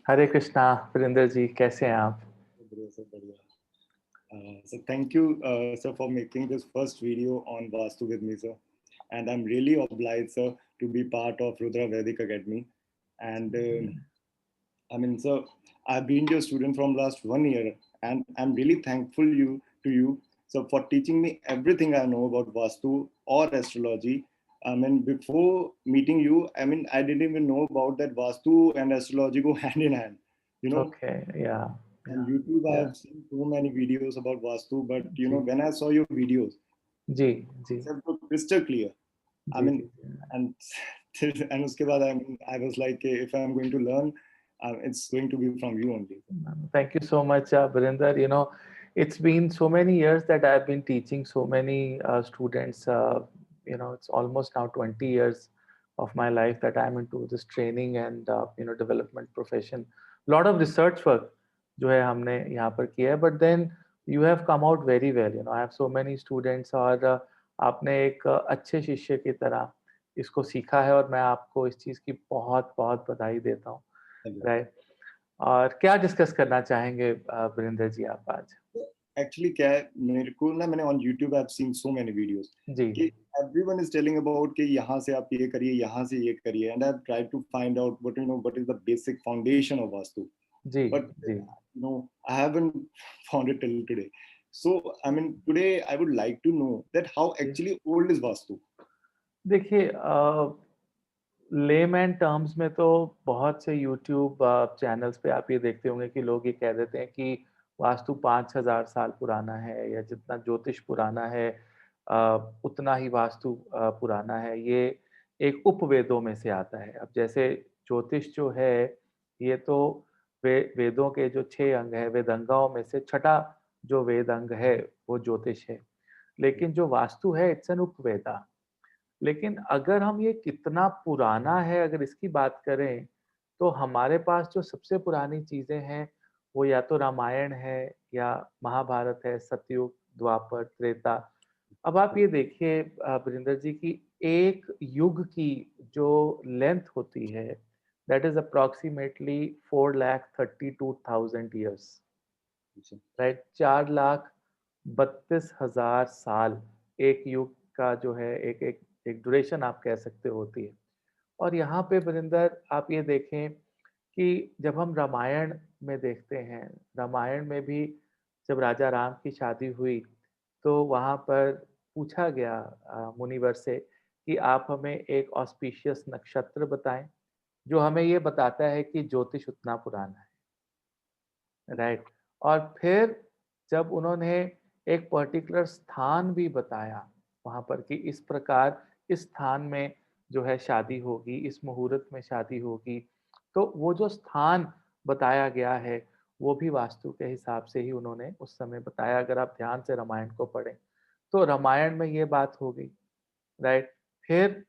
हरे कृष्णा। वीरेंद्र जी, कैसे हैं आप? बढ़िया सर, बढ़िया। So thank you, sir, for making this first video on Vastu with me, sir. And I'm really obliged, sir, to be part of Rudra Vedic Academy. And I mean, sir, I've been your student from last 1 year, and I'm really thankful you, so for teaching me everything I know about Vastu or astrology. I mean, before meeting you, I mean, I didn't even know about that Vastu and astrology go hand in hand. You know, okay, या on या YouTube, I या have seen so many videos about Vastu, but जी, when I saw your videos, जी, जी, concept was crystal clear. I जी, mean, जी, and and uske baad, I was like, if I'm going to learn, it's going to be from you only. Thank you so much, Virender. It's been so many years that I've been teaching so many students. It's almost now 20 years of my life that I'm into this training and development profession. Lot of research work जो है हमने यहाँ पर किया है, but then you have come out very well. I have so many students और आपने एक अच्छे शिष्य की तरह इसको सीखा है और मैं आपको इस चीज़ की बहुत बहुत बधाई देता हूँ। Thank you. राइट। और क्या डिस्कस करना चाहेंगे वीरेंद्र जी आप आज? Actually, क्या है मेरे को ना, मैंने on YouTube I've seen so many videos जी, कि everyone is telling about कि यहाँ से आप ये करिए, यहाँ से ये करिए, and I've tried to find out what is the basic foundation of Vastu. जी, But जी। I haven't found it till today. So I mean, today I would like to know that how जी। actually old is Vastu. देखिए layman terms में तो बहुत से YouTube channels पे आप ये देखते होंगे कि लोग ये कह देते हैं कि वास्तु 5000 साल पुराना है या जितना ज्योतिष पुराना है उतना ही वास्तु पुराना है। ये एक उपवेदों में से आता है। अब जैसे ज्योतिष जो है ये तो वेदों के जो 6 अंग हैं, वेदांगों में से छठा जो वेद अंग है वो ज्योतिष है। लेकिन जो वास्तु है इट्स एन उपवेदा। लेकिन अगर हम ये कितना पुराना है अगर इसकी बात करें, तो हमारे पास जो सबसे पुरानी चीज़ें हैं, वो या तो रामायण है या महाभारत है, सतयुग, द्वापर, त्रेता। अब आप ये देखिए वीरेंद्र जी कि एक युग की जो लेंथ होती है, that is approximately 4,32,000 years. Right, 4,32,000 साल एक युग का जो है एक एक ड्यूरेशन आप कह सकते हो होती है। और यहाँ पे वरिंदर आप ये देखें कि जब हम रामायण में देखते हैं, रामायण में भी जब राजा राम की शादी हुई, तो वहाँ पर पूछा गया मुनिवर से कि आप हमें एक ऑस्पिशियस नक्षत्र बताएं, जो हमें ये बताता है कि ज्योतिष उतना पुराना है। राइट। और फिर जब उन्होंने एक पर्टिकुलर स्थान भी बताया वहाँ पर कि इस प्रकार इस स्थान में जो है शादी होगी, इस मुहूर्त में शादी होगी, तो वो जो स्थान बताया गया है, वो भी वास्तु के हिसाब से ही उन्होंने उस समय बताया। अगर आप ध्यान से रामायण को पढ़ें, तो रामायण में ये बात हो गई, राइट? फिर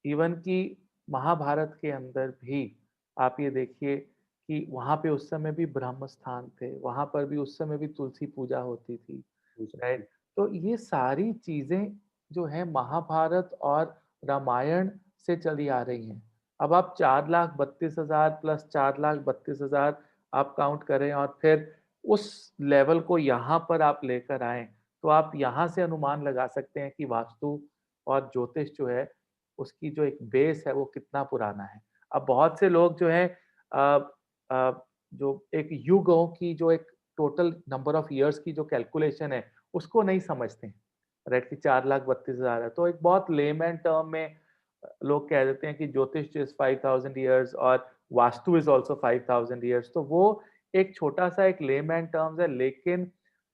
इवन कि महाभारत के अंदर भी आप ये देखिए कि वहाँ पे उस समय भी ब्रह्म स्थान थे, वहाँ पर भी उस समय भी तुलसी पूजा होती थी, राइट? तो ये सारी चीज़ें जो हैं महाभारत और रामायण से चली आ रही हैं। अब आप 4,32,000 प्लस 4,32,000 आप काउंट करें और फिर उस लेवल को यहाँ पर आप लेकर आएँ, तो आप यहाँ से अनुमान लगा सकते हैं कि वास्तु और ज्योतिष जो है, उसकी जो एक बेस है वो कितना पुराना है। अब बहुत से लोग जो हैं अ जो एक युगों की जो एक टोटल नंबर ऑफ इयर्स की जो कैलकुलेशन है, उसको नहीं समझते हैं, राइट? कि 4,32,000 है। तो एक बहुत लेमैन टर्म में लोग कह देते हैं कि ज्योतिष इज़ 5,000 इयर्स और वास्तु इज़ आल्सो 5,000 इयर्स। तो वो एक छोटा-सा एक लेमैन टर्म्स है, लेकिन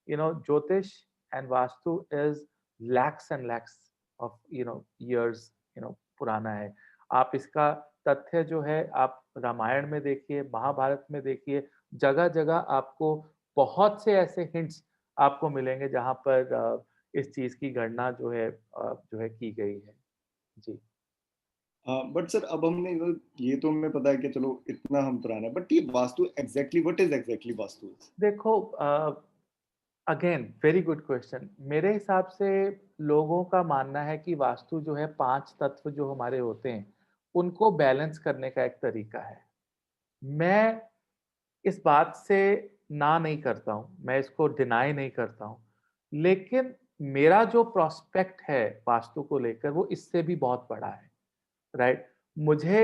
ज्योतिष and vastu is lakhs and lakhs of years पुराना है। आप इसका तथ्य जो है आप रामायण में देखिए, महाभारत में देखिए, जगह-जगह आपको बहुत से ऐसे हिंट्स आपको मिलेंगे जहाँ पर इस चीज़ की गणना जो है की गई है। जी। बट सर, अब हमने ये तो हमें पता है कि चलो इतना हम पुराना, बट ये vastu exactly what is exactly vastu is? देखो अगेन वेरी गुड क्वेश्चन। मेरे हिसाब से लोगों का मानना है कि वास्तु जो है 5 तत्व जो हमारे होते हैं, उनको बैलेंस करने का एक तरीका है। मैं इस बात से ना नहीं करता हूँ, मैं इसको डिनाई नहीं करता हूँ। लेकिन मेरा जो प्रोस्पेक्ट है वास्तु को लेकर वो इससे भी बहुत बड़ा है, राइट? मुझे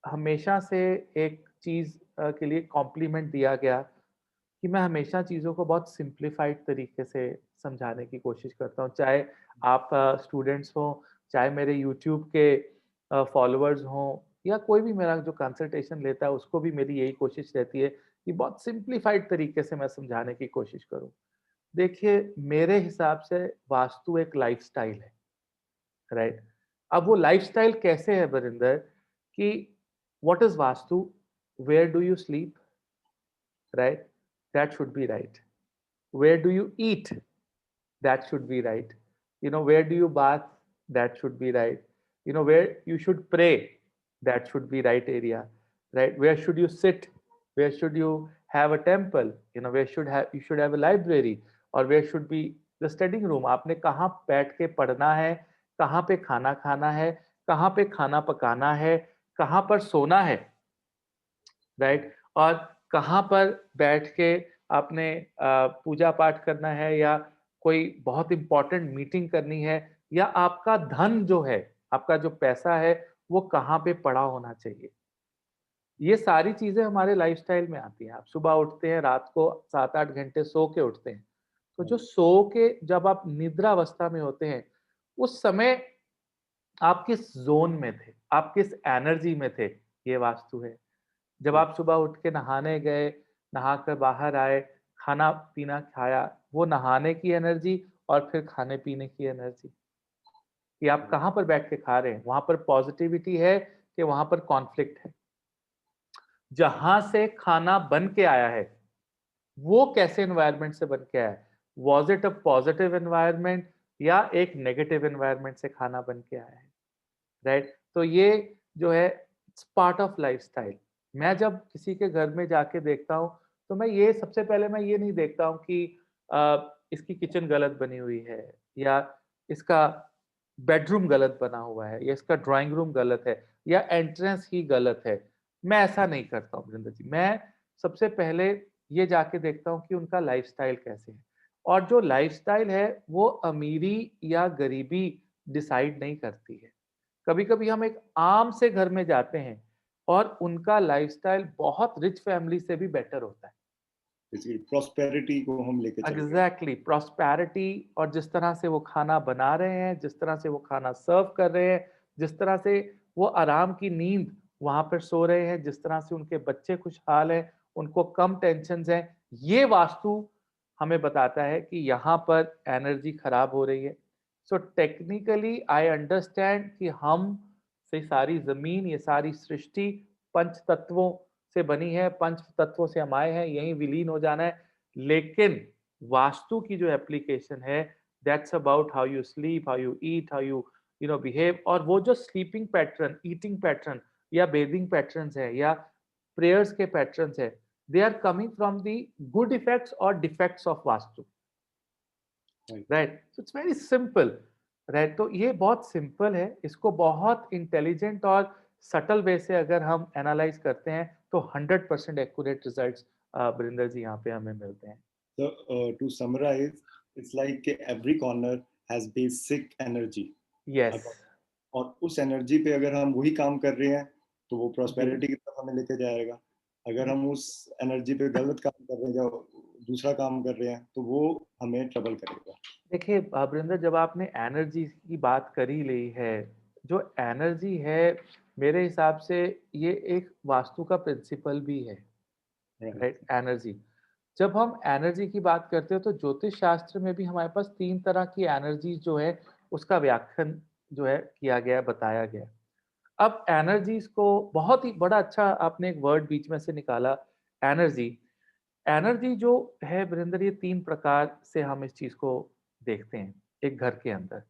हमेशा से एक चीज़ के लिए कॉम्प्लीमेंट दिया गया कि मैं हमेशा चीज़ों को बहुत सिंप्लीफाइड तरीके से समझाने की कोशिश करता हूँ। चाहे आप स्टूडेंट्स हों, चाहे मेरे यूट्यूब के फॉलोअर्स हों या कोई भी मेरा जो कंसल्टेशन लेता है उसको भी मेरी यही कोशिश रहती है कि बहुत सिंप्लीफाइड तरीके से मैं समझाने की कोशिश करूँ। देखिए, मेरे हिसाब से वास्तु एक लाइफ़स्टाइल है, राइट? अब वो लाइफ़स्टाइल कैसे है वरिंदर कि what is Vastu? Where do you sleep? Right? That should be right. Where do you eat? That should be right. Where do you bath? That should be right. Where you should pray? That should be right area, right? Where should you sit? Where should you have a temple? Where you should have a library, or where should be the studying room? आपने कहाँ बैठ के पढ़ना है, कहाँ पे खाना खाना है, कहाँ पे खाना पकाना है, कहाँ पर सोना है, राइट? और कहाँ पर बैठ के आपने पूजा पाठ करना है या कोई बहुत इम्पोर्टेंट मीटिंग करनी है या आपका धन जो है, आपका जो पैसा है, वो कहाँ पे पड़ा होना चाहिए। ये सारी चीज़ें हमारे लाइफ़स्टाइल में आती हैं। आप सुबह उठते हैं, रात को 7-8 घंटे सो के उठते हैं। तो जो सो के जब आप निद्रावस्था में होते हैं, उस समय आप किस ज़ोन में थे? आप किस एनर्जी में थे? ये वास्तु है। जब आप सुबह उठ के नहाने गए, नहाकर बाहर आए, खाना-पीना खाया, वो नहाने की एनर्जी और फिर खाने-पीने की एनर्जी, कि आप कहाँ पर बैठ के खा रहे हैं, वहाँ पर पॉज़िटिविटी है कि वहाँ पर कॉन्फ्लिक्ट है। जहाँ से खाना बन के आया है, वो कैसे एनवायरनमेंट से बन के आया है? Was it a positive environment या एक नेगेटिव एनवायरनमेंट से खाना बन के आया है? राइट? तो ये जो है इट्स पार्ट ऑफ लाइफ़स्टाइल। मैं जब किसी के घर में जाके देखता हूँ, तो मैं ये सबसे पहले मैं ये नहीं देखता हूँ कि इसकी किचन गलत बनी हुई है या इसका बेडरूम गलत बना हुआ है या इसका ड्राइंग रूम गलत है या एंट्रेंस ही गलत है। मैं ऐसा नहीं करता हूँ वृंदा जी। मैं सबसे पहले ये जाके देखता हूँ कि उनका लाइफ़स्टाइल कैसे है और जो लाइफ़स्टाइल है वो अमीरी या गरीबी डिसाइड नहीं करती है। कभी-कभी हम एक आम से घर में जाते हैं और उनका लाइफ़स्टाइल बहुत रिच फैमिली से भी बेटर होता है। बेसिकली प्रॉस्पेरिटी को हम लेके चल रहे हैं। एग्ज़ैक्टली प्रॉस्पेरिटी और जिस तरह से वो खाना बना रहे हैं, जिस तरह से वो खाना सर्व कर रहे हैं, जिस तरह से वो आराम की नींद वहाँ पर सो रहे हैं, जिस तरह से उनके बच्चे खुशहाल हैं, उनको कम टेंशन्स हैं, ये वास्तु हमें बताता है कि यहाँ पर एनर्जी खराब हो रही है। सो टेक्निकली आई अंडरस्टैंड कि हम से सारी ज़मीन, ये सारी सृष्टि पंच तत्वों से बनी है, पंच तत्वों से हम आए हैं, यहीं विलीन हो जाना है। लेकिन वास्तु की जो एप्लीकेशन है that's about how you sleep, how you eat, how you behave और वो जो स्लीपिंग पैटर्न, ईटिंग पैटर्न या बेथिंग पैटर्न्स है या प्रेयर्स के पैटर्न्स है, they are coming from the good effects और defects of vastu, right. Right? So it's very simple, right? तो ये बहुत सिंपल है, इसको बहुत इंटेलिजेंट और सटल वे से अगर हम एनालाइज करते हैं तो 100% एक्यूरेट रिजल्ट्स बरिंदर जी यहाँ पे हमें मिलते हैं। So to summarize, it's like every corner has basic energy. Yes, अगर और उस एनर्जी पे अगर हम वही काम कर रहे हैं तो वो जी। प्रॉस्पेरिटी की तरफ हमें लेके जाएगा। अगर हम उस एनर्जी पे गलत काम कर रहे हैं या दूसरा काम कर रहे हैं तो वो हमें ट्रबल करेगा। देखिए वरिंदर जब आपने एनर्जी की बात कर ही ली है, जो एनर्जी है मेरे हिसाब से ये एक वास्तु का प्रिंसिपल भी है, राइट। राइट? एनर्जी। जब हम एनर्जी की बात करते हैं तो ज्योतिष शास्त्र में भी हमारे पास 3 तरह की एनर्जी जो है उसका व्याख्यान जो है किया गया है, बताया गया है। अब एनर्जीज़ को बहुत ही बड़ा अच्छा आपने एक वर्ड बीच में से निकाला एनर्जी। एनर्जी जो है वीरेंद्र ये 3 प्रकार से हम इस चीज़ को देखते हैं एक घर के अंदर।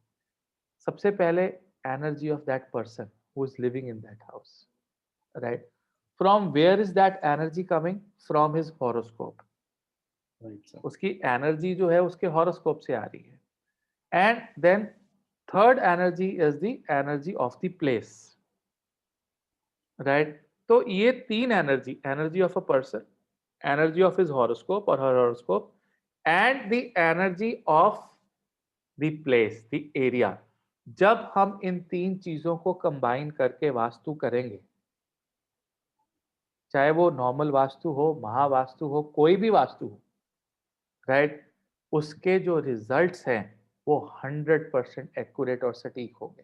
सबसे पहले energy of that person who is living in that house, right? From where is that energy coming? From his horoscope. Right sir. उसकी एनर्जी जो है उसके हॉरोस्कोप से आ रही है। And then third energy is the energy of the place, right? तो ये 3 energy, energy of a person, energy of his horoscope or her horoscope, and the energy of the place, the area. जब हम इन 3 चीजों को combine करके वास्तु करेंगे, चाहे वो नॉर्मल वास्तु हो, महावास्तु हो, कोई भी वास्तु हो, राइट? उसके जो रिजल्ट्स हैं वो 100% एक्यूरेट और सटीक होंगे।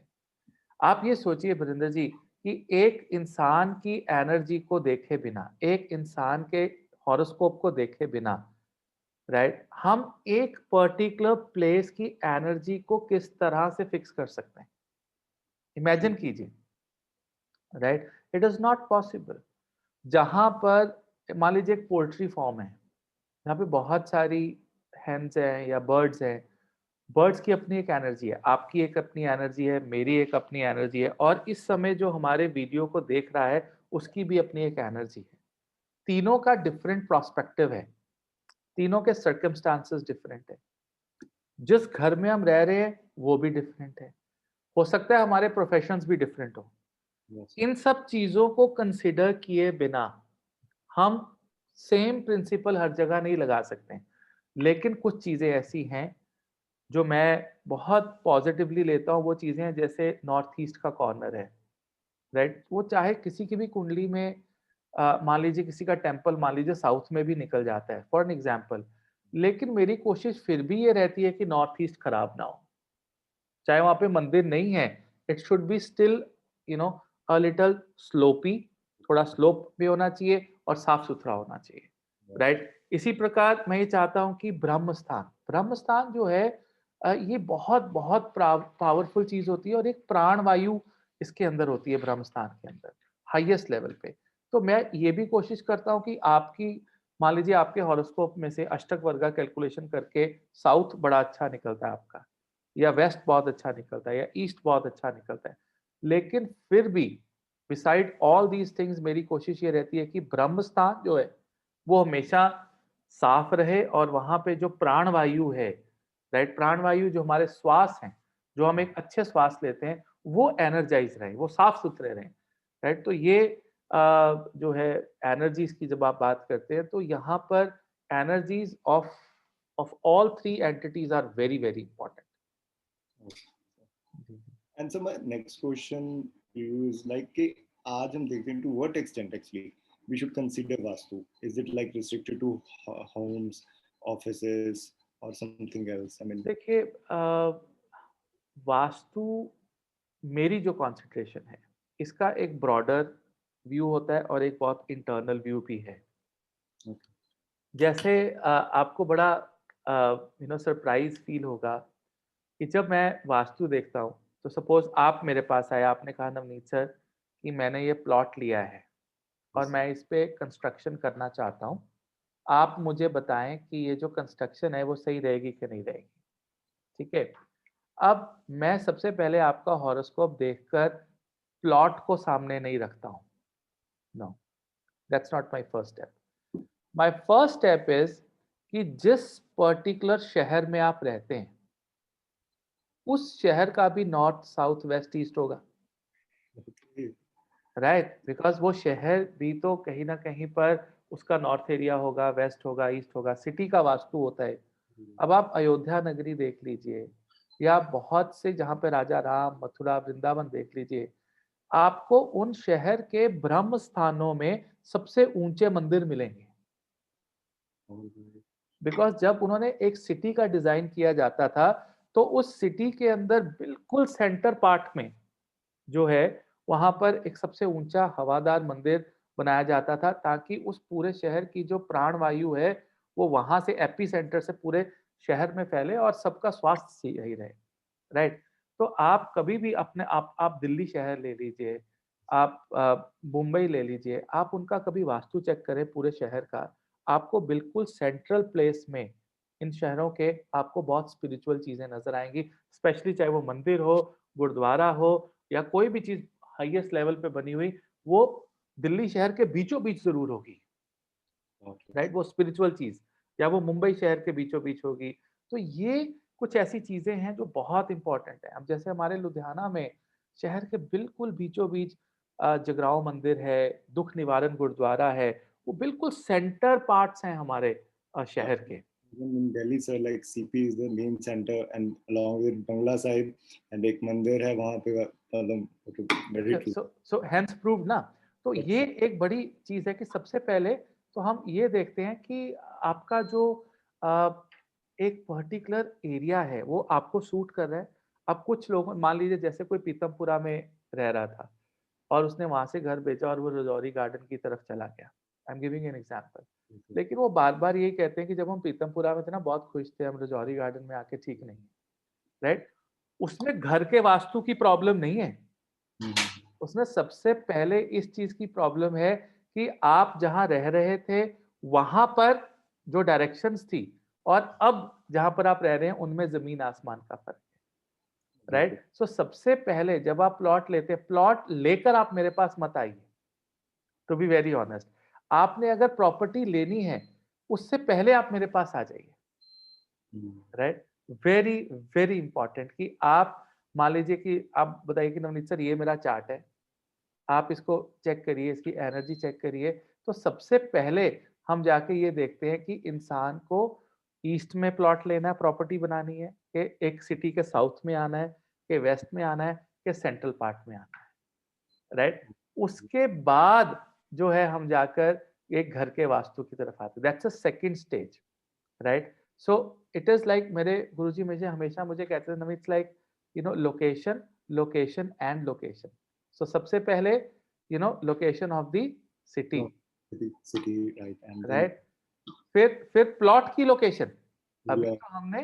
आप ये सोचिए वरिंदर जी कि एक इंसान की एनर्जी को देखे बिना, एक इंसान के हॉरोस्कोप को देखे बिना, राइट, हम एक पर्टिकुलर प्लेस की एनर्जी को किस तरह से फिक्स कर सकते हैं? इमेजिन कीजिए, right? It is not possible. जहां पर मान लीजिए एक पोल्ट्री फार्म है, यहाँ पे बहुत सारी हेन्स हैं या बर्ड्स हैं। बर्ड्स की अपनी एक एनर्जी है, आपकी एक अपनी एनर्जी है, मेरी एक अपनी एनर्जी है, और इस समय जो हमारे वीडियो को देख रहा है उसकी भी अपनी एक एनर्जी है। तीनों का डिफरेंट प्रोस्पेक्टिव है, तीनों के सर्कमस्टांसेस डिफरेंट है। जिस घर में हम रह रहे हैं वो भी डिफरेंट है, हो सकता है हमारे प्रोफेशंस भी डिफरेंट हो। Yes. इन सब चीजों को कंसिडर किए बिना हम सेम प्रिंसिपल हर जगह नहीं लगा सकते हैं। लेकिन कुछ चीजें ऐसी हैं जो मैं बहुत पॉजिटिवली लेता हूँ। वो चीजें हैं जैसे नॉर्थ ईस्ट का कॉर्नर है, राइट? वो चाहे किसी की भी कुंडली में मान लीजिए किसी का टेम्पल मान लीजिए साउथ में भी निकल जाता है फॉर एन एग्जाम्पल, लेकिन मेरी कोशिश फिर भी ये रहती है कि नॉर्थ ईस्ट खराब ना हो। चाहे वहां पे मंदिर नहीं है, it should be still you know a little sloppy, थोड़ा स्लोप भी होना चाहिए और साफ सुथरा होना चाहिए, राइट? इसी प्रकार मैं ये चाहता हूं कि ब्रह्म स्थान जो है ये बहुत बहुत पावरफुल चीज होती है, और एक प्राण वायु इसके अंदर होती है ब्रह्म स्थान के अंदर, हाईएस्ट लेवल पे। तो मैं ये भी कोशिश करता हूँ कि आपकी मान लीजिए आपके हॉरोस्कोप में से अष्टक वर्गा कैलकुलेशन करके साउथ बड़ा अच्छा निकलता है आपका, या वेस्ट बहुत अच्छा निकलता है, या ईस्ट बहुत अच्छा निकलता है, लेकिन फिर भी बिसाइड ऑल दीज थिंग्स मेरी कोशिश ये रहती है कि ब्रह्म स्थान जो है वो हमेशा साफ रहे, और वहां पे जो प्राण वायु है, राइट, प्राण वायु जो हमारे श्वास हैं, जो हम एक अच्छे श्वास लेते हैं, वो एनर्जाइज रहे, वो साफ सुथरे रहे, राइट? तो ये जो है एनर्जीज की जब आप बात करते हैं तो यहाँ पर energies of all three entities are very very important. And so my next question to you is like कि आज हम देखते हैं to what extent actually we should consider vastu? Is it like restricted to homes, offices, or something else? I mean, देखिए वास्तु मेरी जो concentration है इसका एक ब्रॉडर व्यू होता है और एक बहुत इंटरनल व्यू भी है। okay. जैसे आपको बड़ा सरप्राइज फील होगा कि जब मैं वास्तु देखता हूँ, तो सपोज आप मेरे पास आए, आपने कहा नवनीत सर कि मैंने ये प्लॉट लिया है और Yes. मैं इस पे कंस्ट्रक्शन करना चाहता हूँ। आप मुझे बताएं कि ये जो कंस्ट्रक्शन है वो सही रहेगी कि नहीं रहेगी, ठीक है? अब मैं सबसे पहले आपका हॉरोस्कोप देखकर प्लॉट को सामने नहीं रखता हूँ। No, that's not my first step. My first step is कि जिस पर्टिकुलर शहर में आप रहते हैं उस शहर का भी नॉर्थ साउथ वेस्ट ईस्ट होगा, Okay. राइट? बिकॉज वो शहर भी तो कहीं ना कहीं पर उसका नॉर्थ एरिया होगा, वेस्ट होगा, ईस्ट होगा, सिटी का वास्तु होता है। अब आप अयोध्या नगरी देख लीजिए, या बहुत से जहाँ पे राजा राम, मथुरा, वृंदावन देख लीजिए, आपको उन शहर के ब्रह्म स्थानों में सबसे ऊंचे मंदिर मिलेंगे। Okay. बिकॉज जब उन्होंने एक सिटी का डिजाइन किया जाता था, तो उस सिटी के अंदर बिल्कुल सेंटर पार्ट में जो है वहां पर एक सबसे ऊंचा हवादार मंदिर बनाया जाता था, ताकि उस पूरे शहर की जो प्राण वायु है वो वहां से एपी सेंटर से पूरे शहर में फैले और सबका स्वास्थ्य सही रहे, राइट? तो आप कभी भी अपने आप दिल्ली शहर ले लीजिए, आप मुंबई ले लीजिए, आप उनका कभी वास्तु चेक करें पूरे शहर का, आपको बिल्कुल सेंट्रल प्लेस में इन शहरों के आपको बहुत स्पिरिचुअल चीजें नजर आएंगी, स्पेशली चाहे वो मंदिर हो, गुरुद्वारा हो, या कोई भी चीज हाईएस्ट लेवल पे बनी हुई, वो दिल्ली शहर के बीचों बीच जरूर होगी, Okay. राइट? वो स्पिरिचुअल चीज, या वो मुंबई शहर के बीचों बीच होगी। तो ये कुछ ऐसी चीजें हैं जो बहुत इंपॉर्टेंट है। अब जैसे हमारे लुधियाना में शहर के बिल्कुल बीचों बीच जगराओं मंदिर है, दुख निवारण गुरुद्वारा है, वो बिल्कुल सेंटर पार्ट्स हैं हमारे शहर के। Even in Delhi, sir, like CP is the main center, and along with Bangla Sahib, and एक मंदिर है वहाँ पे, मतलब very true. So hence proved ना। तो ये एक बड़ी चीज है कि सबसे पहले तो हम ये देखते हैं कि आपका जो एक पर्टिकुलर एरिया है वो आपको सूट कर रहा है। अब कुछ लोग मान लीजिए जैसे कोई पीतमपुरा में रह रहा था और उसने वहां से घर बेचा और वो रजौरी गार्डन की तरफ चला गया। I am giving an example. लेकिन वो बार बार यही कहते हैं कि जब हम पीतमपुरा में थे ना बहुत खुश थे, हम रजौरी गार्डन में आके ठीक नहीं, राइट। उसमें घर के वास्तु की प्रॉब्लम नहीं है, उसमें सबसे पहले इस चीज की प्रॉब्लम है कि आप जहां रह रहे थे वहां पर जो डायरेक्शंस थी और अब जहां पर आप रह रहे हैं उनमें जमीन आसमान का फर्क है, राइट। सो सबसे पहले जब आप प्लॉट लेते हैं, प्लॉट लेकर आप मेरे पास मत आइए, टू बी वेरी ऑनेस्ट। आपने अगर प्रॉपर्टी लेनी है उससे पहले आप मेरे पास आ जाइए, राइट। वेरी वेरी इंपॉर्टेंट कि आप मान लीजिए कि आप बताइए कि नवनीत सर ये मेरा चार्ट है, आप इसको चेक करिए, इसकी एनर्जी चेक करिए। तो सबसे पहले हम जाके ये देखते हैं कि इंसान को ईस्ट में प्लॉट लेना है, प्रॉपर्टी बनानी है, कि एक सिटी के साउथ में आना है, कि वेस्ट में आना है, कि सेंट्रल पार्ट में आना है, राइट। उसके बाद जो है हम जाकर एक घर के वास्तु की तरफ आते हैं। That's a second stage, right. So it is like मेरे गुरुजी मुझे हमेशा मुझे कहते थे नमी, it's like location, location and location. So सबसे पहले location of the city, No, city, right, and then right. फिर प्लॉट की लोकेशन। अभी yeah, तो हमने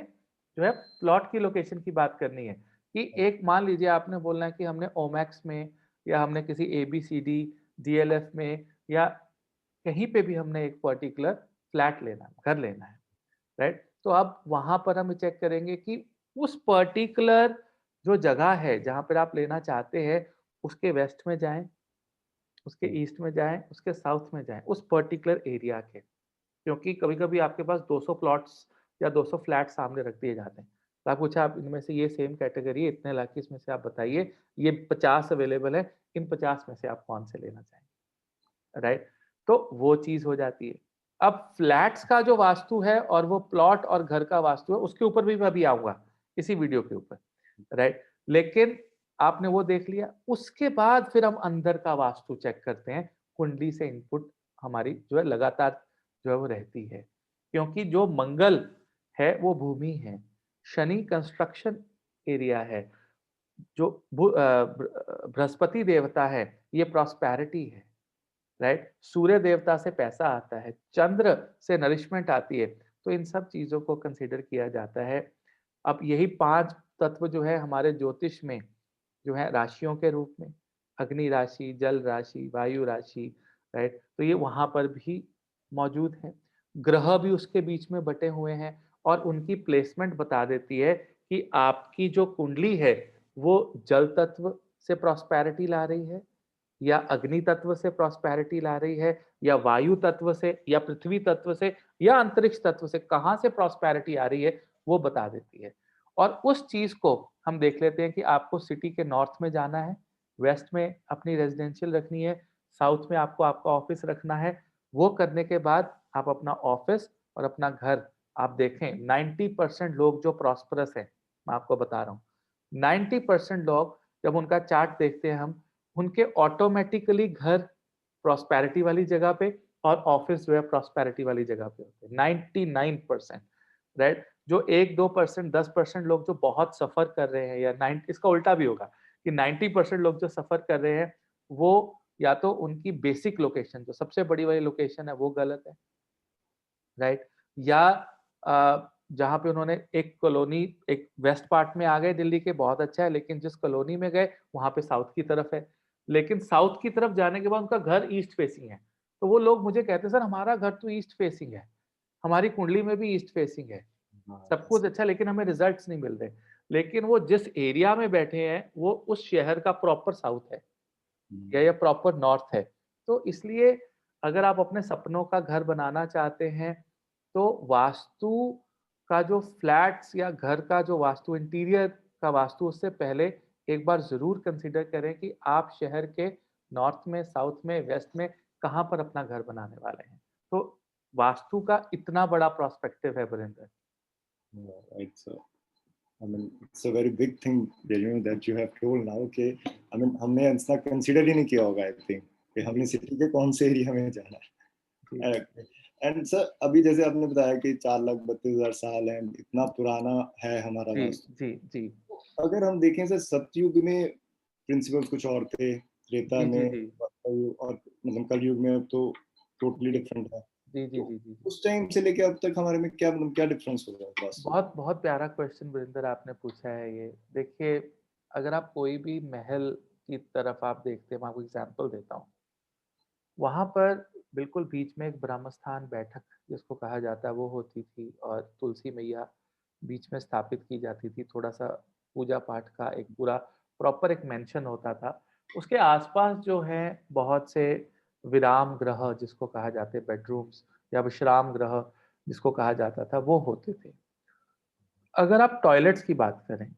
जो है प्लॉट की लोकेशन की बात करनी है कि एक मान लीजिए आपने बोलना है कि हमने ओमैक्स में या हमने किसी ABCD DLF में या कहीं पे भी हमने एक पर्टिकुलर फ्लैट लेना है, घर लेना है, राइट। तो अब वहां पर हम चेक करेंगे कि उस पर्टिकुलर जो जगह है जहां पर आप लेना चाहते हैं उसके वेस्ट में जाएं, उसके ईस्ट में जाएं, उसके साउथ में जाएं, उस पर्टिकुलर एरिया के। क्योंकि कभी-कभी आपके पास 200 प्लॉट्स या 200 फ्लैट सामने रख दिए जाते हैं। तो आप पूछा आप इनमें से ये सेम कैटेगरी है, इतने लाख की, इसमें से आप बताइए, ये 50 अवेलेबल है, इन 50 में से आप कौन से लेना चाहेंगे, राइट? तो वो चीज़ हो जाती है। अब फ्लैट्स का जो वास्तु है और वो प्लॉट और घर का वास्तु है, उसके ऊपर भी मैं अभी आऊँगा, इसी वीडियो के ऊपर, राइट? लेकिन आपने वो देख लिया, उसके बाद फिर हम अंदर का वास्तु चेक करते हैं, कुंडली से इनपुट हमारी जो है लगातार जो है वो रहती है। क्योंकि जो मंगल है वो भूमि है, शनि कंस्ट्रक्शन एरिया है, जो बृहस्पति देवता है ये प्रॉस्पेरिटी है, राइट। सूर्य देवता से पैसा आता है, चंद्र से नरिशमेंट आती है। तो इन सब चीजों को कंसीडर किया जाता है। अब यही 5 तत्व जो है हमारे ज्योतिष में जो है राशियों के रूप में, अग्नि राशि, जल राशि, वायु राशि, राइट। तो ये वहां पर भी मौजूद है। ग्रह भी उसके बीच में बटे हुए हैं और उनकी प्लेसमेंट बता देती है कि आपकी जो कुंडली है वो जल तत्व से प्रॉस्पेरिटी ला रही है या अग्नि तत्व से प्रॉस्पेरिटी ला रही है या वायु तत्व से या पृथ्वी तत्व से या अंतरिक्ष तत्व से, कहां से प्रॉस्पेरिटी आ रही है वो बता देती है। और उस चीज को हम देख लेते हैं कि आपको सिटी के नॉर्थ में जाना है, वेस्ट में अपनी रेजिडेंशियल रखनी है, साउथ में आपको आपका ऑफिस रखना है। वो करने के बाद आप अपना ऑफिस और अपना घर आप देखें, 90% लोग जो प्रॉस्परस है, मैं आपको बता रहा हूँ, 90% लोग जब उनका चार्ट देखते हैं हम, उनके ऑटोमेटिकली घर प्रॉस्पेरिटी वाली जगह पे और ऑफिस जो है प्रॉस्पेरिटी वाली जगह पे होते हैं, 99%, राइट। जो 1-2%, 10% लोग जो बहुत सफर कर रहे हैं या 9, इसका उल्टा भी होगा कि 90% लोग जो सफर कर रहे हैं वो या तो उनकी बेसिक लोकेशन जो सबसे बड़ी वाली लोकेशन है वो गलत है, राइट। या जहाँ पे उन्होंने एक कॉलोनी, एक वेस्ट पार्ट में आ गए दिल्ली के, बहुत अच्छा है, लेकिन जिस कॉलोनी में गए वहां पे साउथ की तरफ है, लेकिन साउथ की तरफ जाने के बाद उनका घर ईस्ट फेसिंग है। तो वो लोग मुझे कहते हैं सर हमारा घर तो ईस्ट फेसिंग है, हमारी कुंडली में भी ईस्ट फेसिंग है, सब कुछ अच्छा, लेकिन हमें रिजल्ट्स नहीं मिल रहे। लेकिन वो जिस एरिया में बैठे हैं वो उस शहर का प्रॉपर साउथ है या ये प्रॉपर नॉर्थ है। तो इसलिए अगर आप अपने सपनों का घर बनाना चाहते हैं तो वास्तु का जो फ्लैट्स या घर का जो वास्तु, इंटीरियर का वास्तु, उससे पहले एक बार जरूर कंसीडर करें कि आप शहर के नॉर्थ में, साउथ में, वेस्ट में कहाँ पर अपना घर बनाने वाले हैं। तो वास्तु का इतना बड़ा प्रोस्पेक्टिव है Virendra. Right. So, I mean, it's a very big thing that that you have told now. Okay, I mean, हमने ऐसा कंसिडर ही नहीं किया होगा, I think, कि हमने सिटी के कौन से एरिया में जाना जी है। एंड सर, अभी जैसे आपने बताया कि 4,32,000 साल है, इतना पुराना है हमारा जी वास्तु। जी जी अगर हम देखें सर, सतयुग में प्रिंसिपल्स कुछ और थे, त्रेता जी जी में जी और मतलब कलयुग में तो टोटली जी डिफरेंट है। जी जी तो जी जी जी। उस टाइम से लेके अब तक हमारे में क्या मतलब क्या डिफरेंस हो रहा है वास्तु? बहुत बहुत प्यारा क्वेश्चन वीरेंद्र आपने पूछा है ये। देखिए, अगर आप कोई भी महल की तरफ आप देखते हैं, मैं आपको एग्जांपल देता हूँ। वहाँ पर बिल्कुल बीच में एक ब्रह्मस्थान बैठक जिसको कहा जाता है वो होती थी, और तुलसी मैया बीच में स्थापित की जाती थी। थोड़ा-सा पूजा पाठ का एक पूरा प्रॉपर एक मेंशन होता था। उसके आस-पास जो है बहुत से विराम गृह जिसको कहा जाते हैं, बेडरूम्स या विश्राम गृह जिसको कहा जाता था, वो होते थे। अगर आप टॉयलेट्स की बात करें,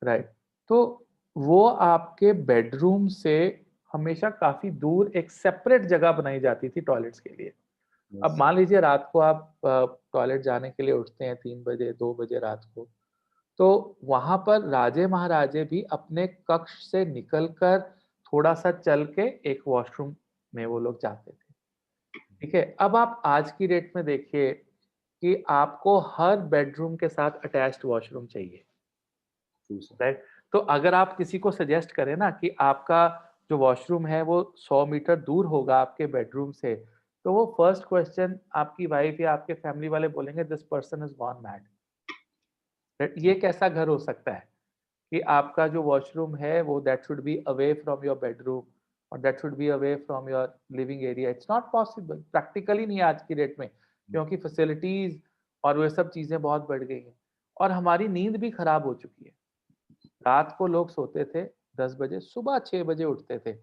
राइट, तो वो आपके बेडरूम से हमेशा काफ़ी दूर एक सेपरेट जगह बनाई जाती थी टॉयलेट्स के लिए। अब Yes. मान लीजिए रात को आप टॉयलेट जाने के लिए उठते हैं 3 बजे, 2 बजे रात को, तो वहाँ पर राजे-महाराजे भी अपने कक्ष से निकलकर थोड़ा-सा चल के एक वॉशरूम में वो लोग जाते थे। ठीक है? अब आप आज की डेट में देखिए कि आपको हर बेडरूम के साथ अटैच्ड वॉशरूम चाहिए। True, sir. राइट? तो अगर आप किसी को सजेस्ट करें ना कि आपका जो वॉशरूम है वो 100 मीटर दूर होगा आपके बेडरूम से, तो वो फर्स्ट क्वेश्चन आपकी वाइफ या आपके फैमिली वाले बोलेंगे, this person is gone mad. Right? ये कैसा घर हो सकता है कि आपका जो वॉशरूम है वो that should be away from your bedroom और that should be away from your living area. It's not possible, practically नहीं है आज की डेट में, क्योंकि फैसिलिटीज़ और वो सब चीज़ें बहुत बढ़ गई हैं और हमारी नींद भी खराब हो चुकी है। रात को लोग सोते थे 10 बजे, सुबह 6 बजे उठते थे।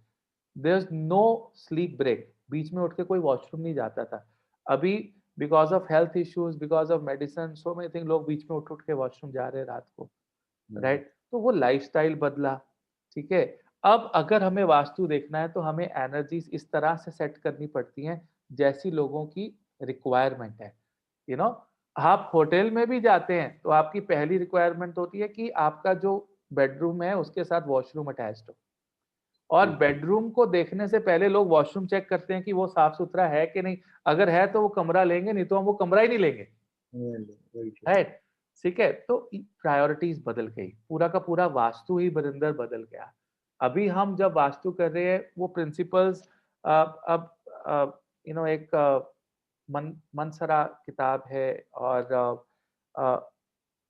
There is no sleep break, बीच में उठ के कोई वॉशरूम नहीं जाता था। अभी because of health issues, because of medicine, so many thing, लोग बीच में उठ-उठ के वॉशरूम जा रहे हैं रात को, Yeah. राइट? तो वो लाइफ़स्टाइल बदला, ठीक है? अब अगर हमें वास्तु देखना है तो हमें एनर्जीज़ इस तरह से सेट करनी पड़ती हैं, जैसी लोगों की रिक्वायरमेंट है। यू नो, आप होटल में भी जाते हैं तो आपकी पहली रिक्वायरमेंट होती है कि आपका जो बेडरूम है उसके साथ वॉशरूम अटैच्ड हो, और True. बेडरूम को देखने से पहले लोग वॉशरूम चेक करते हैं कि वो साफ सुथरा है कि नहीं। अगर है तो वो कमरा लेंगे, नहीं तो हम वो कमरा ही नहीं लेंगे। Yeah, very true. राइट? ठीक है? तो प्रायोरिटीज बदल गई, पूरा का पूरा वास्तु ही बरिंदर बदल गया। अभी हम जब वास्तु कर रहे हैं वो प्रिंसिपल्स, अब एक मनसरा किताब है, और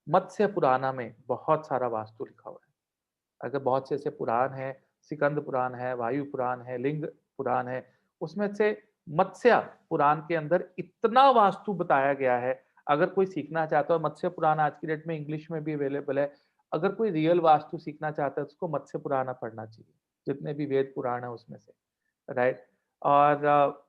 मत्स्य पुराना में बहुत सारा वास्तु लिखा हुआ है। अगर बहुत से ऐसे पुराण हैं, सिकंद पुराण है, वायु पुराण है, लिंग पुराण है, उसमें से मत्स्य पुराण के अंदर इतना वास्तु बताया गया है। अगर कोई सीखना चाहता है, मत्स्य पुराण आज की डेट में इंग्लिश में भी अवेलेबल है। अगर कोई रियल वास्तु सीखना चाहता है, तो उसको मत्स्य पुराण पढ़ना चाहिए, जितने भी वेद पुराण है उसमें से, राइट? और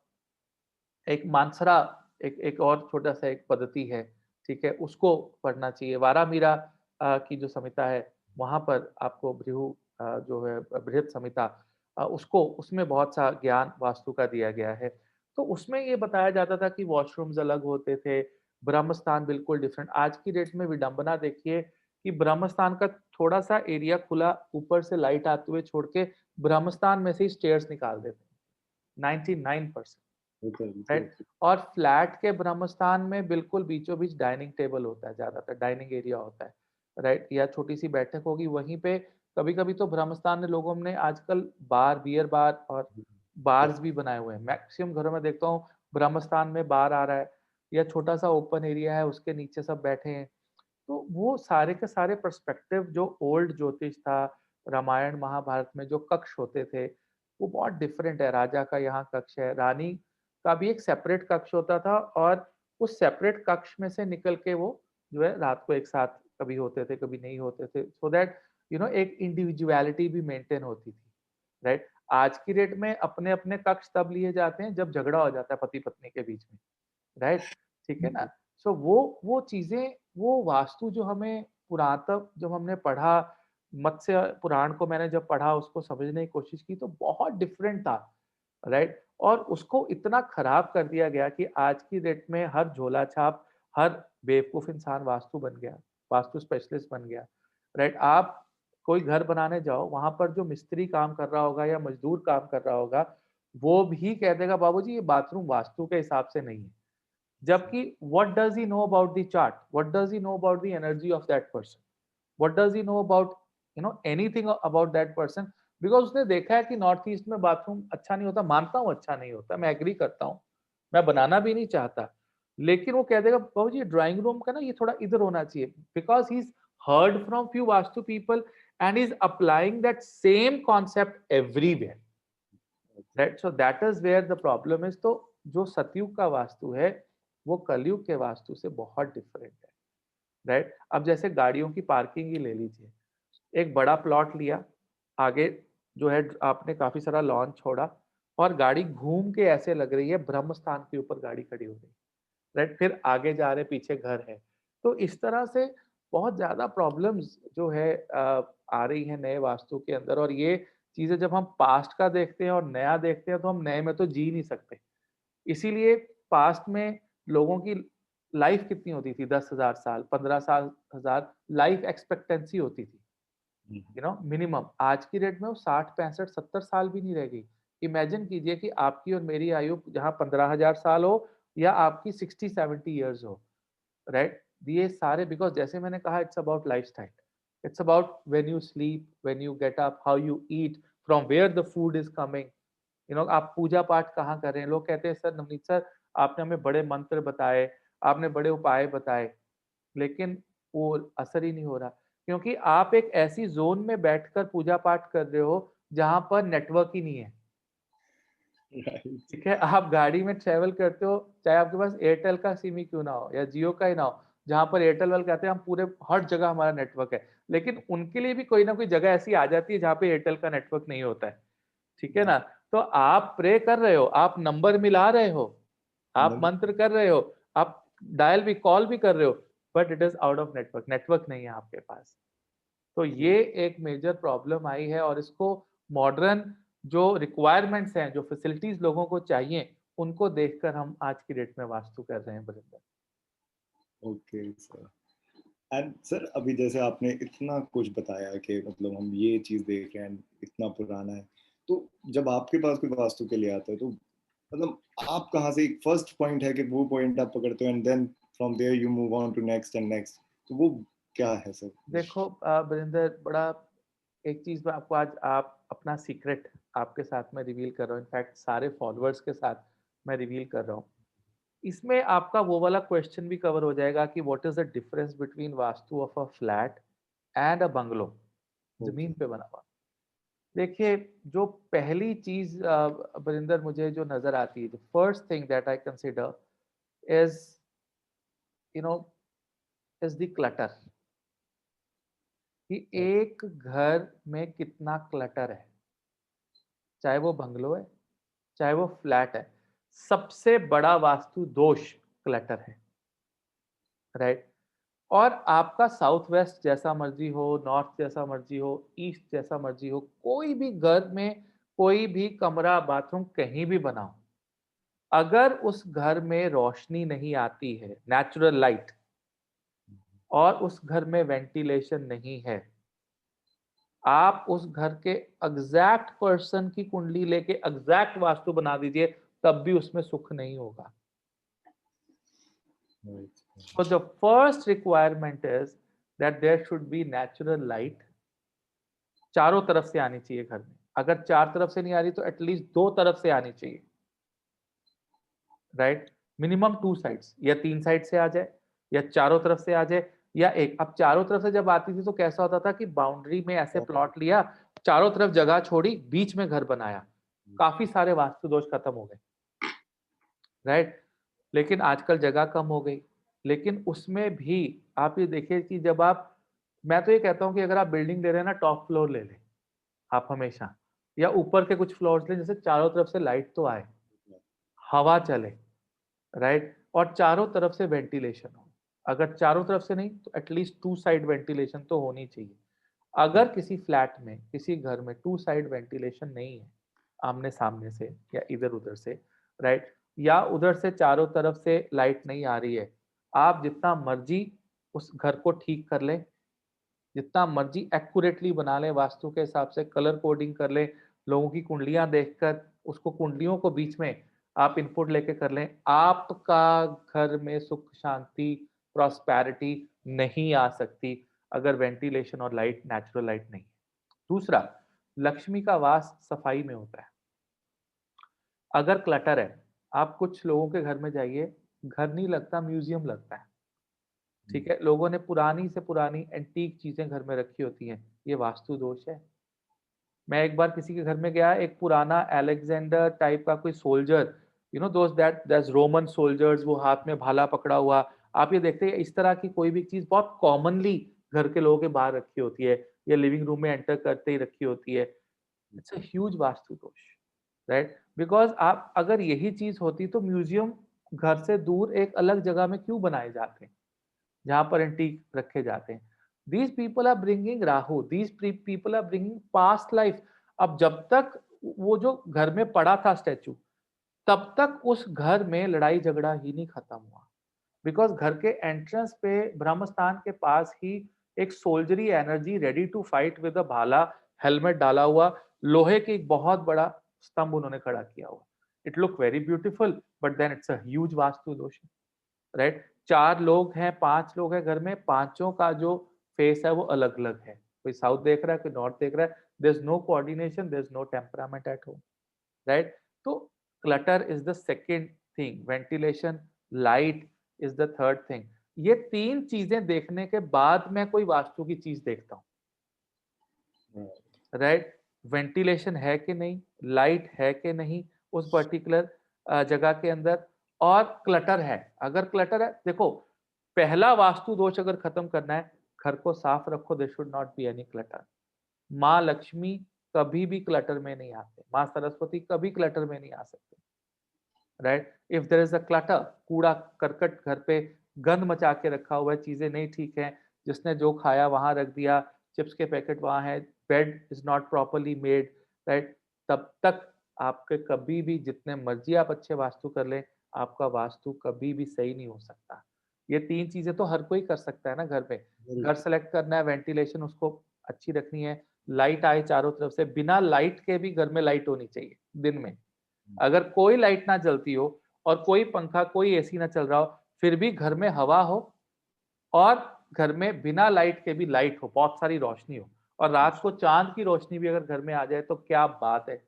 एक मानसरा, एक एक और छोटा-सा एक पद्धति है, ठीक है? उसको पढ़ना चाहिए। वारामीरा की जो संहिता है, वहाँ पर आपको जो है बृहत संहिता, उसको उसमें बहुत सा ज्ञान वास्तु का दिया गया है। तो उसमें ये बताया जाता था कि वॉशरूम्स अलग होते थे, ब्रह्मस्थान बिल्कुल डिफरेंट। आज की डेट में विडंबना देखिए कि ब्रह्मस्थान का थोड़ा-सा एरिया खुला, ऊपर से लाइट आते हुए छोड़ के ब्रह्मस्थान में से ही स्टेयर्स निकाल देते हैं, 99%। बिल्कुल, राइट? और फ्लैट के ब्रह्मस्थान में बिल्कुल बीचों-बीच डाइनिंग टेबल होता है, ज़्यादातर डाइनिंग एरिया होता है, राइट? या छोटी-सी बैठक होगी वहीं पे। कभी-कभी तो ब्रह्मस्थान में लोगों ने आजकल बार, बियर बार और बार्स भी बनाए हुए हैं। मैक्सिमम घरों में देखता हूँ ब्रह्मस्थान में बार आ रहा है, या छोटा-सा ओपन एरिया है, उसके नीचे सब बैठे हैं। तो वो सारे के सारे पर्सपेक्टिव जो ओल्ड ज्योतिष था, रामायण, महाभारत में जो कक्ष होते थे, वो बहुत डिफरेंट है। राजा का यहाँ कक्ष है, रानी का भी एक सेपरेट कक्ष होता था, और उस सेपरेट कक्ष में से निकल के वो जो है रात को एक साथ कभी होते थे, कभी नहीं होते थे, सो दैट एक इंडिविजुअलिटी भी मेंटेन होती थी, राइट? आज की डेट में अपने-अपने कक्ष तब लिए जाते हैं जब झगड़ा हो जाता है पति-पत्नी के बीच में। राइट? ठीक है ना? सो वो चीज़ें, वो वास्तु जो हमें पुरातत्व जब हमने पढ़ा, मत्स्य पुराण को मैंने जब पढ़ा, उसको समझने की कोशिश की तो बहुत डिफरेंट था, राइट? और उसको इतना खराब कर दिया गया कि आज की डेट में हर झोला छाप, हर बेवकूफ इंसान वास्तु बन गया, वास्तु स्पेशलिस्ट बन गया, राइट? आप कोई घर बनाने जाओ, वहां पर जो मिस्त्री काम कर रहा होगा या मजदूर काम कर रहा होगा, वो भी कह देगा बाबूजी ये बाथरूम वास्तु के हिसाब से नहीं है। जबकि what does he know about the chart? What does he know about the energy of that person? What does he know about anything about that person? Because उसने देखा है कि नॉर्थ ईस्ट में बाथरूम अच्छा नहीं होता, मानता हूँ अच्छा नहीं होता, मैं एग्री करता हूँ, मैं बनाना भी नहीं चाहता, लेकिन वो कह देगा बाबू जी ड्राइंग रूम का ना ये थोड़ा इधर होना चाहिए, because he is heard from few vastu people and is applying that same concept everywhere, right? So that is where the problem is. तो जो सतयुग का वास्तु है वो कलयुग के वास्तु से बहुत डिफरेंट है, राइट? अब जैसे गाड़ियों की पार्किंग ही ले लीजिए, एक बड़ा प्लॉट लिया, आगे जो है आपने काफी सारा लॉन छोड़ा और गाड़ी घूम के ऐसे लग रही है ब्रह्म स्थान के ऊपर गाड़ी खड़ी हो गई, राइट? फिर आगे जा रहे पीछे घर है। तो इस तरह से बहुत ज्यादा प्रॉब्लम्स जो है आ रही है नए वास्तु के अंदर, और ये चीजें जब हम पास्ट का देखते हैं और नया देखते हैं तो हम नए में तो जी नहीं सकते। इसीलिए पास्ट में लोगों की लाइफ कितनी होती थी? 10,000 साल, 15 साल, हजार लाइफ एक्सपेक्टेंसी होती थी, मिनिमम। आज की डेट में वो 60, 65, 70 साल भी नहीं रह गई। इमेजिन कीजिए कि आपकी और मेरी आयु जहाँ 15,000 साल हो या आपकी 60, 70 ईयर्स हो, राइट? ये सारे, बिकॉज जैसे मैंने कहा, it's about lifestyle, it's about when you sleep, when you get up, how you eat, from where the food is coming, आप पूजा पाठ कहाँ कर रहे हैं। लोग कहते हैं सर नवनीत सर आपने हमें बड़े मंत्र बताए, आपने बड़े उपाय बताए, लेकिन वो असर ही नहीं हो रहा, क्योंकि आप एक ऐसी जोन में बैठकर पूजा पाठ कर रहे हो जहां पर नेटवर्क ही नहीं है। Right. ठीक है, आप गाड़ी में ट्रेवल करते हो, चाहे आपके पास एयरटेल का सिम ही क्यों ना हो या जियो का ही ना हो, जहां पर एयरटेल वाले कहते हैं हम पूरे हर जगह हमारा नेटवर्क है, लेकिन उनके लिए भी कोई ना कोई जगह ऐसी आ जाती है जहाँ पे एयरटेल का नेटवर्क नहीं होता है। ठीक है ना? तो आप प्रे कर रहे हो, आप नंबर मिला रहे हो, आप Number- मंत्र कर रहे हो, आप डायल भी कॉल भी कर रहे हो, but it is out of network, network नहीं है आपके पास। तो ये एक मेजर प्रॉब्लम आई है, और इसको मॉडर्न जो रिक्वायरमेंट्स हैं, जो फैसिलिटीज लोगों को चाहिए, उनको देखकर हम आज की डेट में वास्तु कर रहे हैं Barinder. Okay sir. And sir अभी जैसे आपने इतना कुछ बताया कि मतलब हम ये चीज देख रहे हैं इतना पुराना है, तो जब आपके पास कोई वास्तु के लिए आता है तो मतलब आप कहाँ से, फर्स्ट पॉइंट है कि वो पॉइंट आप पकड़ते हो and then from there you move on to next and next, तो वो क्या है सर? देखो बरिंदर, बड़ा एक चीज मैं आपको आज आप अपना सीक्रेट आपके साथ में रिवील कर रहा हूँ, इनफैक्ट सारे फॉलोअर्स के साथ मैं रिवील कर रहा हूँ। इसमें आपका वो वाला क्वेश्चन भी कवर हो जाएगा कि what is the difference between vastu of a flat and a bungalow, okay. जमीन पे बना हुआ। देखिए, जो पहली चीज बरिंदर मुझे जो नजर आती है, the first thing that I consider is you know is the clutter, कि एक घर में कितना क्लटर है, चाहे वो बंगलो है, चाहे वो फ्लैट है। सबसे बड़ा वास्तु दोष क्लटर है, राइट? और आपका साउथ वेस्ट जैसा मर्जी हो, नॉर्थ जैसा मर्जी हो, ईस्ट जैसा मर्जी हो, कोई भी घर में कोई भी कमरा बाथरूम कहीं भी बनाओ, अगर उस घर में रोशनी नहीं आती है, नेचुरल लाइट, और उस घर में वेंटिलेशन नहीं है, आप उस घर के एग्जैक्ट पर्सन की कुंडली लेके एग्जैक्ट वास्तु बना दीजिए, तब भी उसमें सुख नहीं होगा। So the first requirement is that there should be natural light, चारों तरफ से आनी चाहिए घर में। अगर चार तरफ से नहीं आ रही तो एटलीस्ट दो तरफ से आनी चाहिए, राइट? मिनिमम टू साइड्स, या तीन साइड से आ जाए, या चारों तरफ से आ जाए, या एक। अब चारों तरफ से जब आती थी तो कैसा होता था कि बाउंड्री में ऐसे प्लॉट लिया, चारों तरफ जगह छोड़ी, बीच में घर बनाया, काफी सारे वास्तु दोष खत्म हो गए, राइट? लेकिन आजकल जगह कम हो गई, लेकिन उसमें भी आप ये देखिए कि जब आप, मैं तो ये कहता हूँ कि अगर आप बिल्डिंग ले रहे हैं ना, टॉप फ्लोर ले लें आप हमेशा, या ऊपर के कुछ फ्लोर्स लें, जैसे चारों तरफ से लाइट तो आए, हवा चले, राइट? और चारों तरफ से वेंटिलेशन हो। अगर चारों तरफ से नहीं तो एटलीस्ट टू साइड वेंटिलेशन तो होनी चाहिए। अगर किसी फ्लैट में, किसी घर में टू साइड वेंटिलेशन नहीं है, आमने सामने से या इधर उधर से, राइट, या उधर से चारों तरफ से लाइट नहीं आ रही है, आप जितना मर्जी उस घर को ठीक कर लें, जितना मर्जी एक्यूरेटली बना लें, वास्तु के हिसाब से कलर कोडिंग कर लें, लोगों की कुंडलियां देखकर उसको कुंडलियों को बीच में आप इनपुट लेके कर लें, आपका घर में सुख शांति प्रॉस्पेरिटी नहीं आ सकती अगर वेंटिलेशन और लाइट, नेचुरल लाइट नहीं है। दूसरा, लक्ष्मी का वास सफाई में होता है। अगर क्लटर है, आप कुछ लोगों के घर में जाइए, घर नहीं लगता, म्यूजियम लगता है। ठीक है, लोगों ने पुरानी से पुरानी एंटीक चीजें घर में रखी होती हैं, ये वास्तु दोष है। मैं एक बार किसी के घर में गया, एक पुराना अलेक्जेंडर टाइप का कोई soldier, you know those that that's Roman soldiers, वो हाथ में भाला पकड़ा हुआ, आप ये देखते हैं इस तरह की कोई भी चीज बहुत कॉमनली घर के लोगों के बाहर रखी होती है, या लिविंग रूम में एंटर करते ही रखी होती है। It's a huge vastu dosh, right? Because आप अगर यही चीज होती तो म्यूजियम घर से दूर एक अलग जगह में क्यों बनाए जाते हैं जहां पर एंटीक रखे जाते हैं? These people are bringing Rahu, these people are bringing past life. अब जब तक वो जो घर में पड़ा था स्टैचू, तब तक उस घर में लड़ाई झगड़ा ही नहीं खत्म हुआ, बिकॉज घर के एंट्रेंस पे ब्रह्म स्थान के पास ही एक soldiery energy ready to fight with a भाला, हेलमेट डाला हुआ, लोहे के एक बहुत बड़ा स्तंभ उन्होंने खड़ा किया हुआ। It look very beautiful, but then it's a huge vastu dosh, right? 4 लोग हैं, 5 लोग हैं घर में, पांचों का जो फेस है वो अलग अलग है, कोई साउथ देख रहा है, कोई नॉर्थ देख रहा है, there is no coordination, there is no temperament at home, right? तो clutter is the second thing, ventilation, light is the third thing. ये 3 चीजें देखने के बाद मैं कोई वास्तु की चीज देखता हूँ, राइट? वेंटिलेशन है कि नहीं, लाइट है कि नहीं उस पर्टिकुलर जगह के अंदर, और क्लटर है। अगर क्लटर है, देखो, पहला वास्तु दोष अगर खत्म करना है, घर को साफ रखो, there should not be any clutter. माँ लक्ष्मी कभी भी क्लटर में नहीं आते, माँ सरस्वती कभी क्लटर में नहीं आ सकते, right? If there is a clutter, कूड़ा करकट घर पे गंद मचा के रखा हुआ है, चीजें नहीं ठीक है, जिसने जो खाया वहां रख दिया, चिप्स के पैकेट वहां है, bed is not properly made, right, तब तक आपके कभी भी जितने मर्जी आप अच्छे वास्तु कर लें, आपका वास्तु कभी भी सही नहीं हो सकता। ये 3 चीजें तो हर कोई कर सकता है ना घर पे। घर सेलेक्ट करना है, वेंटिलेशन उसको अच्छी रखनी है, लाइट आए चारों तरफ से, बिना लाइट के भी घर में लाइट होनी चाहिए दिन में। अगर कोई लाइट ना जलती हो और कोई पंखा, कोई एसी ना चल रहा हो, फिर भी घर में हवा हो, और घर में बिना लाइट के भी लाइट हो, बहुत सारी रोशनी हो, और रात को चांद की रोशनी भी अगर घर में आ जाए तो क्या बात है,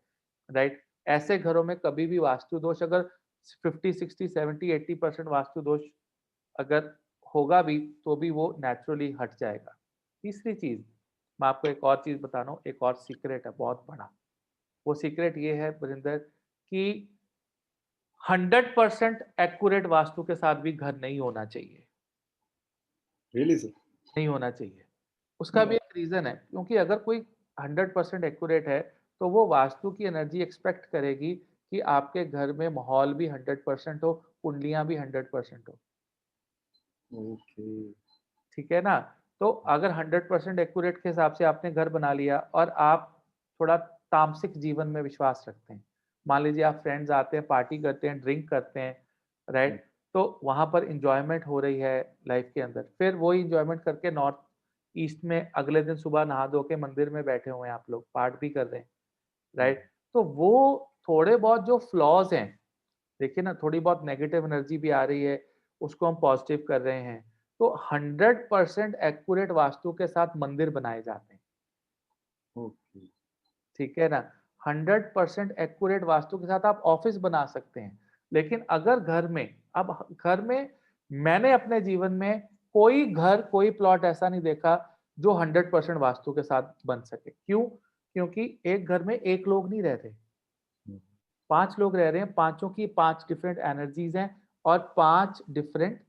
राइट? ऐसे घरों में कभी भी वास्तु दोष अगर 50, 60, 70, 80% वास्तु दोष अगर होगा भी, तो भी वो नेचुरली हट जाएगा। तीसरी चीज, मैं आपको एक और चीज बता रहा हूँ, एक और सीक्रेट है बहुत बड़ा। वो सीक्रेट ये है वरिंदर, कि 100% एक्यूरेट वास्तु के साथ भी घर नहीं होना चाहिए, Really, sir? नहीं होना चाहिए। उसका भी एक रीजन है, क्योंकि अगर कोई 100% एक्यूरेट है, तो वो वास्तु की एनर्जी एक्सपेक्ट करेगी कि आपके घर में माहौल भी 100% हो, कुंडलियां भी 100% हो, Okay. ठीक है ना? तो अगर 100% एक्यूरेट के हिसाब से आपने घर बना लिया, और आप थोड़ा तामसिक जीवन में विश्वास रखते हैं, मान लीजिए आप फ्रेंड्स आते हैं, पार्टी करते हैं, ड्रिंक करते हैं, राइट? तो वहां पर इंजॉयमेंट हो रही है लाइफ के अंदर, फिर वही इंजॉयमेंट करके नॉर्थ ईस्ट में अगले दिन सुबह नहा धो के मंदिर में बैठे हुए हैं, आप लोग पाठ भी कर रहे हैं, राइट? तो वो थोड़े बहुत जो फ्लॉज हैं, देखिए ना, थोड़ी बहुत नेगेटिव एनर्जी भी आ रही है, उसको हम पॉजिटिव कर रहे हैं। तो 100% एक्यूरेट वास्तु के साथ मंदिर बनाए जाते हैं, Okay. ठीक है ना? 100% एक्यूरेट वास्तु के साथ आप ऑफिस बना सकते हैं। लेकिन अगर घर में, अब घर में, मैंने अपने जीवन में कोई घर, कोई प्लॉट ऐसा नहीं देखा जो 100% वास्तु के साथ बन सके। क्यों? क्योंकि एक घर में एक लोग नहीं रह रहे, 5 लोग रह रहे हैं, पांचों की 5 डिफरेंट एनर्जीज हैं, और 5 डिफरेंट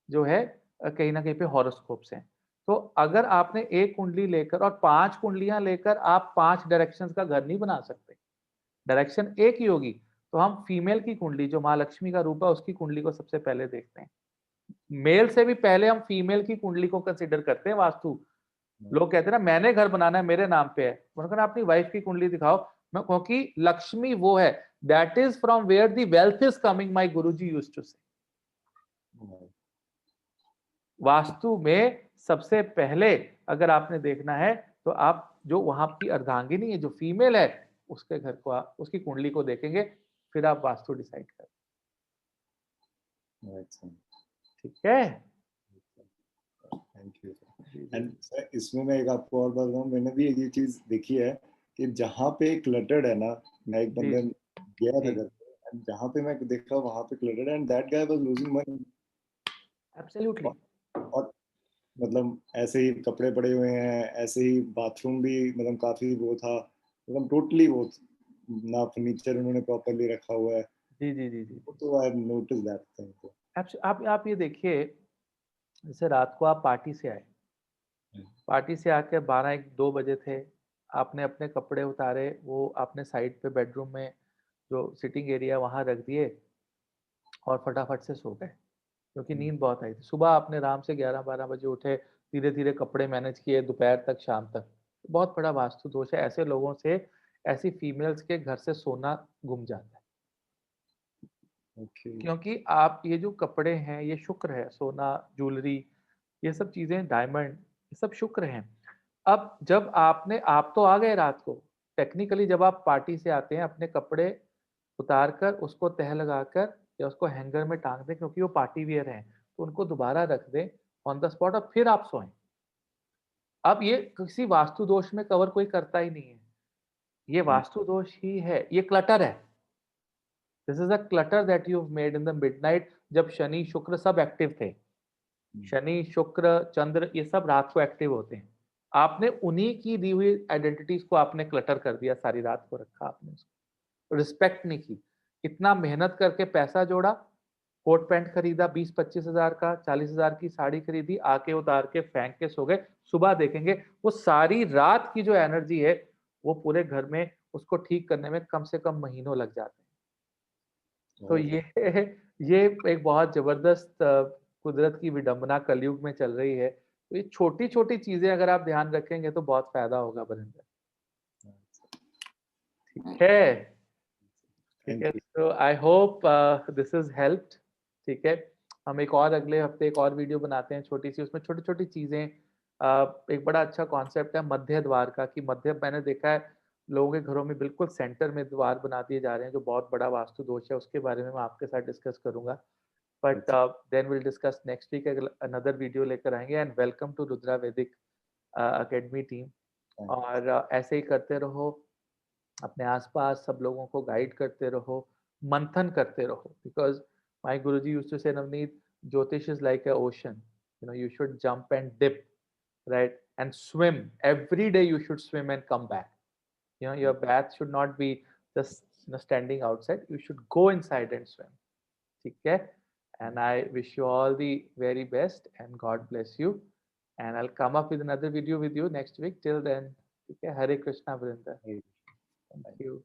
जो है कहीं ना कहीं पे हॉरोस्कोप्स हैं। तो अगर आपने एक कुंडली लेकर और 5 कुंडलियां लेकर आप 5 डायरेक्शंस का घर नहीं बना सकते, डायरेक्शन एक ही होगी। तो हम फीमेल की कुंडली, जो माँ लक्ष्मी का रूप है, उसकी कुंडली को सबसे पहले देखते हैं। मेल से भी पहले हम फीमेल की कुंडली को कंसिडर करते हैं वास्तु। लोग कहते हैं ना, मैंने घर बनाना है, मेरे नाम पे है, उन्होंने कहा अपनी वाइफ की कुंडली दिखाओ, मैं क्योंकि लक्ष्मी वो है, that is from where the wealth is coming, my Guruji used to say. Vastu में सबसे पहले अगर आपने देखना है तो आप जो वहां की अर्धांगिनी है, जो फीमेल है, उसके घर को उसकी कुंडली को देखेंगे, फिर आप वास्तु डिसाइड करें। अच्छा, ठीक है, थैंक यू सर। जी जी एंड सर इसमें मैं एक आपको और बात बताऊं, मैंने भी एक ये चीज देखी है कि जहाँ पे क्लटर्ड है ना, मैं एक जी बंदे गया था जी, घर पे, and जहाँ पे मैं देखा वहां पे cluttered and that guy was losing money. Absolutely. और मतलब ऐसे ही कपड़े पड़े हुए हैं, ऐसे ही बाथरूम भी मतलब काफी वो था, मतलब टोटली वो ना फर्नीचर उन्होंने प्रॉपरली रखा हुआ है। जी जी जी जी, तो आई नोटिस दैट थिंग। आप ये देखिए, जैसे रात को आप पार्टी से आए, पार्टी से आके 12-1-2 बजे थे, आपने अपने कपड़े उतारे, वो आपने साइड पे बेडरूम में जो सिटिंग एरिया वहां रख दिए और फटाफट से सो गए, क्योंकि नींद बहुत आई थी। सुबह आपने आराम से 11-12 बजे उठे, धीरे-धीरे कपड़े मैनेज किए दोपहर तक, शाम तक। बहुत बड़ा वास्तु दोष है। ऐसे लोगों से, ऐसी फीमेल्स के घर से सोना गुम जाता है। ओके। क्योंकि आप ये जो कपड़े हैं, ये शुक्र है, सोना, ज्वेलरी, ये सब चीज़ें, डायमंड, ये सब शुक्र हैं। अब जब आप तो आ गए रात को, टेक्निकली जब आप पार्टी से आते हैं, अपने कपड़े उतार कर, उसको तह लगाकर या उसको हैंगर में टाँग दें, क्योंकि वो पार्टी वियर हैं, तो उनको दोबारा रख दें ऑन द स्पॉट और फिर आप सोएँ। अब ये किसी वास्तु दोष में कवर कोई करता ही नहीं है। ये वास्तु दोष ही है, ये क्लटर है। This is a clutter that you have made in the midnight, जब शनि, शुक्र सब एक्टिव थे। शनि, शुक्र, चंद्र, ये सब रात को एक्टिव होते हैं। आपने उन्हीं की दी हुई आइडेंटिटीज़ को आपने क्लटर कर दिया, सारी रात को रखा आपने उसको। रिस्पेक्ट नहीं की। इतना मेहनत करके पैसा जोड़ा, कोट पैंट खरीदा 20-25 हज़ार का, 40 हज़ार की साड़ी खरीदी, आके उतार के फेंक के सो गए। सुबह देखेंगे वो सारी रात की जो एनर्जी है, वो पूरे घर में उसको ठीक करने में कम से कम महीनों लग जाते हैं। तो ये ये एक बहुत ज़बरदस्त कुदरत की विडंबना कलयुग में चल रही है। तो ये छोटी-छोटी चीज़ें अगर आप ध्यान रखेंगे तो बहुत फ़ायदा होगा बरिंदर। ठीक है? ठीक है, थैंक यू। तो I hope this is helped. ठीक है? हम एक और अगले हफ्ते एक और वीडियो बनाते हैं छोटी-सी, उसमें छोटी-छोटी चीज़ें, एक बड़ा अच्छा कॉन्सेप्ट है मध्य द्वार का, कि मध्य, मैंने देखा है लोगों के घरों में बिल्कुल सेंटर में द्वार बना दिए जा रहे हैं, जो बहुत बड़ा वास्तु दोष है, उसके बारे में मैं आपके साथ डिस्कस करूँगा। बट अच्छा, then will discuss next week, another video लेकर आएँगे। एंड वेलकम टू रुद्रा वैदिक अकेडमी टीम। और ऐसे ही करते रहो, अपने आस-पास सब लोगों को गाइड करते रहो, मंथन करते रहो, because my Guruji used to say, Navneet, jyotish is like a ocean, you should jump and dip, right? And swim. Every day you should swim and come back. Your bath should not be just standing outside. You should go inside and swim. ठीक है? And I wish you all the very best and God bless you. And I'll come up with another video with you next week. Till then, ठीक है? Hare Krishna, Vrinda. Thank Thank you. you.